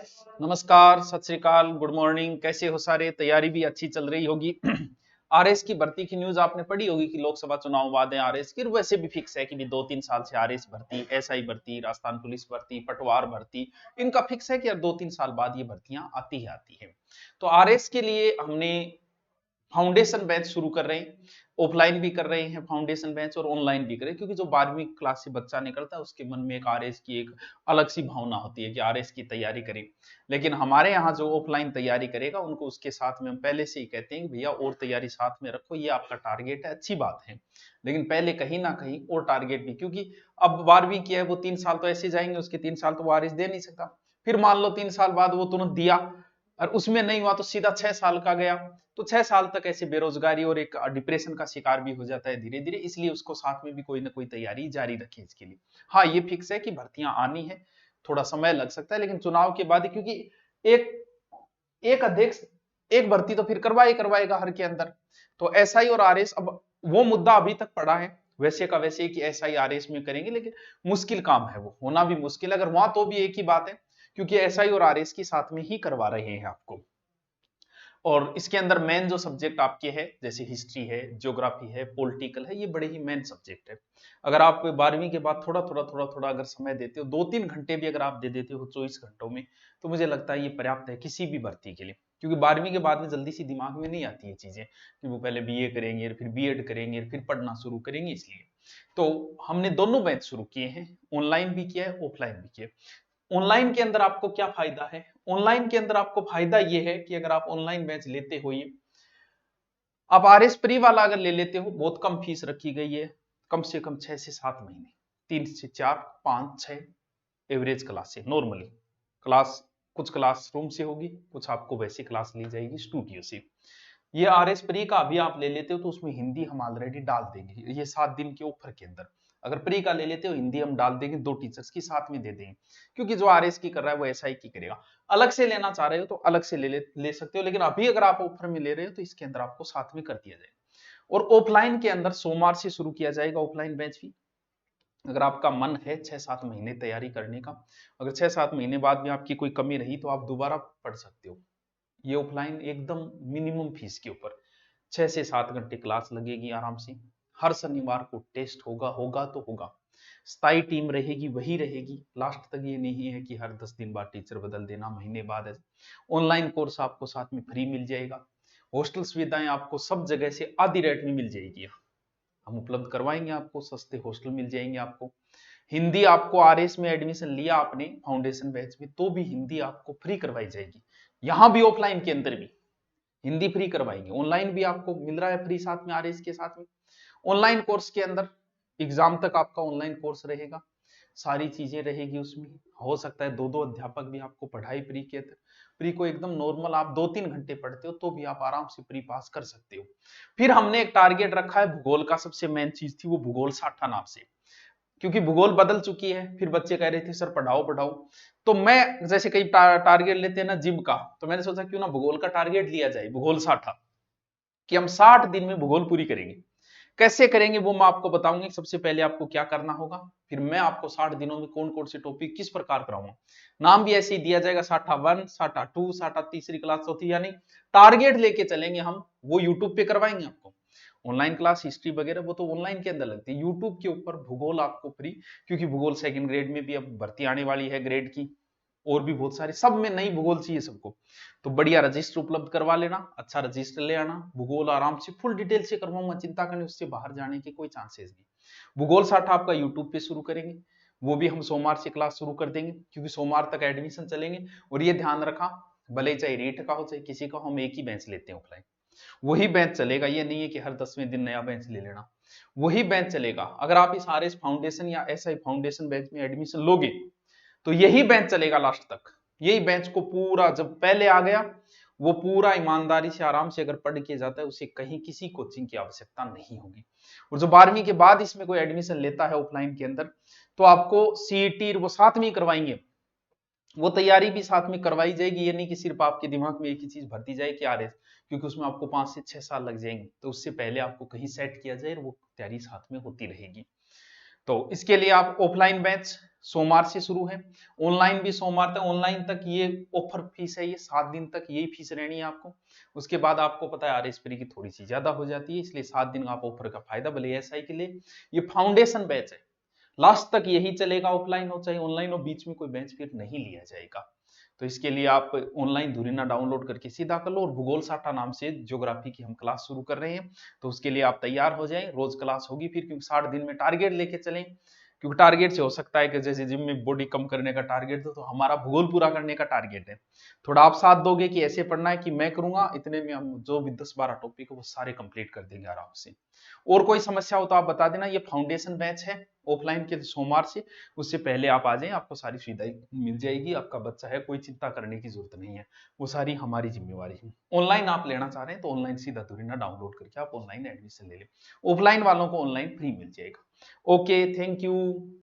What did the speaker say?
नमस्कार, सत श्री अकाल, गुड मॉर्निंग। कैसे हो सारे? तैयारी भी अच्छी चल रही होगी। आरएस की भर्ती की न्यूज आपने पढ़ी होगी कि लोकसभा चुनाव बाद है आरएस की। वैसे भी फिक्स है कि भी 2-3 साल से आरएस भर्ती, एसआई भर्ती, राजस्थान पुलिस भर्ती, पटवार भर्ती, इनका फिक्स है कि अब 2-3 साल बाद ये भर्तियां आती ही आती है। तो आरएस के लिए हमने फाउंडेशन बैच शुरू कर रहे हैं। ऑफलाइन भी कर रहे हैं फाउंडेशन बैच और ऑनलाइन भी कर रहे हैं, क्योंकि जो 12वीं क्लास से बच्चा निकलता है उसके मन में एक आरएस की एक अलग सी भावना होती है कि आरएस की तैयारी करें। लेकिन हमारे यहाँ जो ऑफलाइन तैयारी करेगा उनको उसके साथ में हम पहले से ही कहते हैं कि भैया और तैयारी साथ में रखो, ये आपका टारगेट है, अच्छी बात है। लेकिन पहले कहीं ना कहीं और टारगेट भी, क्योंकि अब 12वीं की है, वो 3 साल तो ऐसे जाएंगे, उसके 3 साल तो वो आरएस दे नहीं सकता। फिर मान लो 3 साल बाद वो तुरंत दिया और उसमें नहीं हुआ तो सीधा 6 साल का गया। तो 6 साल तक ऐसे बेरोजगारी और एक डिप्रेशन का शिकार भी हो जाता है धीरे धीरे। इसलिए उसको साथ में भी कोई ना कोई तैयारी जारी रखे इसके लिए। हाँ, ये फिक्स है कि भर्तियां आनी है, थोड़ा समय लग सकता है लेकिन चुनाव के बाद, क्योंकि एक एक अध्यक्ष एक भर्ती तो फिर करवाएगा हर के अंदर। तो एसआई और आरएस, अब वो मुद्दा अभी तक पड़ा है वैसे का वैसे कि एसआई आरएस में करेंगे, लेकिन मुश्किल काम है, वो होना भी मुश्किल है। अगर वहां तो भी एक ही बात है, क्योंकि एसआई और आरएस की साथ में ही करवा रहे हैं आपको। और इसके अंदर मेन जो सब्जेक्ट आपके है, जैसे हिस्ट्री है, ज्योग्राफी है, पॉलिटिकल है, ये बड़े ही मेन सब्जेक्ट है। अगर आप 12वीं के बाद थोड़ा अगर समय देते हो, 2-3 घंटे भी अगर आप दे देते हो 24 घंटों में, तो मुझे लगता है ये पर्याप्त है किसी भी भर्ती के लिए। क्योंकि 12वीं के बाद में जल्दी सी दिमाग में नहीं आती है चीजें कि वो पहले बीए करेंगे, फिर बीएड करेंगे, फिर पढ़ना शुरू करेंगे। इसलिए तो हमने दोनों बैच शुरू किए हैं, ऑनलाइन भी किया है, ऑफलाइन भी किया है। ऑनलाइन के अंदर आपको क्या फायदा है? ऑनलाइन के अंदर आपको फायदा ये है कि अगर आप ऑनलाइन बैच लेते हो, ये आप आरएस प्री वाला अगर ले लेते हो, बहुत कम फीस रखी गई है, कम से कम 6 से 7 महीने, 3 से 4, 5, 6 एवरेज क्लास से नॉर्मली क्लास, कुछ क्लासरूम से होगी, कुछ आपको वैसी क्लास ली जाएगी स्टूडियो से। ये आरएस प्री का अभी आप ले लेते हो तो उसमें हिंदी हम ऑलरेडी डाल देंगे, ये 7 दिन के ऑफर के अंदर। अगर प्री का ले लेते हो, हिंदी हम डाल देंगे, 2 टीचर्स की साथ में दे देंगे। क्योंकि जो आरएस की कर रहा है वो एसआई की करेगा। अलग से लेना चाह रहे हो तो अलग से ले सकते हो, लेकिन अभी अगर आप ऑफर में ले रहे हो तो इसके अंदर आपको साथ में कर दिया जाएगा। और ऑफलाइन के अंदर सोमवार से शुरू किया जाएगा ऑफलाइन बैच भी। अगर आपका मन है 6-7 महीने तैयारी करने का, अगर 6-7 महीने बाद भी आपकी कोई कमी रही तो आप दोबारा पढ़ सकते हो। ये ऑफलाइन एकदम मिनिमम फीस के ऊपर 6 से 7 घंटे क्लास लगेगी आराम से। हर शनिवार को टेस्ट होगा, होगा तो होगा। स्थायी टीम रहेगी, वही रहेगी लास्ट तक। ये नहीं है कि हर 10 दिन बाद टीचर बदल देना, महीने बाद है। ऑनलाइन कोर्स आपको साथ में फ्री मिल जाएगा। हॉस्टल सुविधाएं आपको सब जगह से आधी रेट में मिल जाएगी, हम उपलब्ध करवाएंगे आपको। सस्ते हॉस्टल मिल जाएंगे आपको। हिंदी आपको आरएस में एडमिशन लिया आपने फाउंडेशन बैच में, तो भी हिंदी आपको फ्री करवाई जाएगी। यहां भी ऑफलाइन के अंदर भी हिंदी फ्री करवाएंगे। ऑनलाइन भी आपको मिल रहा है फ्री साथ में आरएस के साथ में। ऑनलाइन कोर्स के अंदर एग्जाम तक आपका ऑनलाइन कोर्स रहेगा, सारी चीजें रहेगी उसमें। हो सकता है 2-2 अध्यापक भी आपको पढ़ाई प्री के अंदर। प्री को एकदम नॉर्मल आप 2-3 घंटे पढ़ते हो तो भी आप आराम से प्री पास कर सकते हो। फिर हमने एक टारगेट रखा है भूगोल का, सबसे मेन चीज थी वो भूगोल 60 नाम से। क्योंकि भूगोल बदल चुकी है, फिर बच्चे कह रहे थे सर पढ़ाओ पढ़ाओ। तो मैं जैसे कई टारगेट लेते हैं ना जिम का, तो मैंने सोचा क्यों ना भूगोल का टारगेट लिया जाए, भूगोल 60, कि हम 60 दिन में भूगोल पूरी करेंगे। कैसे करेंगे वो मैं आपको बताऊंगी। सबसे पहले आपको क्या करना होगा, फिर मैं आपको 60 दिनों में कौन कौन से टॉपिक किस प्रकार कराऊंगा। नाम भी ऐसे ही दिया जाएगा, साठा 1, साठा 2, साठा तीसरी क्लास चौथी, यानी टारगेट लेके चलेंगे हम। वो यूट्यूब पे करवाएंगे आपको। ऑनलाइन क्लास हिस्ट्री वगैरह वो तो ऑनलाइन के अंदर लगती है, यूट्यूब के ऊपर भूगोल आपको फ्री। क्योंकि भूगोल सेकंड ग्रेड में भी अब भर्ती आने वाली है, ग्रेड की और भी बहुत सारी, सब में नई भूगोल चाहिए सबको। तो बढ़िया रजिस्टर उपलब्ध करवा लेना, अच्छा रजिस्टर ले आना। भूगोल आराम से फुल डिटेल से करवाऊंगा, चिंता करने उससे बाहर जाने के कोई चांसेस नहीं। भूगोल 60 आपका यूट्यूब पे शुरू करेंगे, वो भी हम सोमवार से क्लास शुरू कर देंगे, क्योंकि सोमवार तक एडमिशन चलेंगे। और ये ध्यान रखा, भले चाहे रीट का हो चाहे किसी का, हम एक ही बेंच लेते हैं ऑफलाइन, वही बेंच चलेगा। ये नहीं है कि हर 10वें दिन नया बेंच ले लेना, वही बेंच चलेगा। अगर आप इस आरएस फाउंडेशन या एसआई फाउंडेशन बेंच में एडमिशन लोगे तो यही बेंच चलेगा लास्ट तक। यही बेंच को पूरा, जब पहले आ गया वो पूरा ईमानदारी से आराम से अगर पढ़ के जाता है, उसे कहीं किसी कोचिंग की आवश्यकता नहीं होगी। और जो 12वीं के बाद इसमें कोई एडमिशन लेता है ऑफलाइन के अंदर, तो आपको सीईटी वो साथ में ही करवाएंगे, वो तैयारी भी साथ में करवाई जाएगी। ये नहीं कि सिर्फ आपके दिमाग में एक ही चीज भरती जाए कि आरएस, क्योंकि उसमें आपको 5 से 6 साल लग जाएंगे, तो उससे पहले आपको कहीं सेट किया जाए और वो तैयारी साथ में होती रहेगी। तो इसके लिए आप ऑफलाइन बैच सोमवार से शुरू है, ऑनलाइन भी सोमवार तक। ऑनलाइन तक ये ऑफर फीस है, ये 7 दिन तक यही फीस रहनी है आपको। उसके बाद आपको पता है आरएस फ्री की थोड़ी सी ज्यादा हो जाती है, इसलिए 7 दिन आप ऑफर का फायदा भले एसआई के लिए। ये फाउंडेशन बैच है, लास्ट तक यही चलेगा, ऑफलाइन हो चाहे ऑनलाइन हो, बीच में कोई बेंच फिर नहीं लिया जाएगा। तो इसके लिए आप ऑनलाइन धुरीना डाउनलोड करके सीधा कर लो, और भूगोल साटा नाम से ज्योग्राफी की हम क्लास शुरू कर रहे हैं, तो उसके लिए आप तैयार हो जाएं, रोज क्लास होगी फिर, क्योंकि 60 दिन में टारगेट लेके चलें। क्योंकि टारगेट से हो सकता है कि जैसे जिम में बॉडी कम करने का टारगेट तो हमारा भूगोल पूरा करने का टारगेट है। थोड़ा आप साथ दोगे कि ऐसे पढ़ना है कि मैं करूंगा, इतने में हम जो भी 10-12 टॉपिक है वो सारे कंप्लीट कर देंगे आराम से। और कोई समस्या हो तो आप बता देना। ये फाउंडेशन बैच है ऑफलाइन के सोमवार से, उससे पहले आप आ जाएं, आपको सारी सुविधाएं मिल जाएगी। आपका बच्चा है, कोई चिंता करने की जरूरत नहीं है, वो सारी हमारी जिम्मेवारी है। ऑनलाइन आप लेना चाह रहे हैं तो ऑनलाइन सीधा धुरीना डाउनलोड करके आप ऑनलाइन एडमिशन ले लें, ऑफलाइन वालों को ऑनलाइन फ्री मिल जाएगा। Okay, thank you.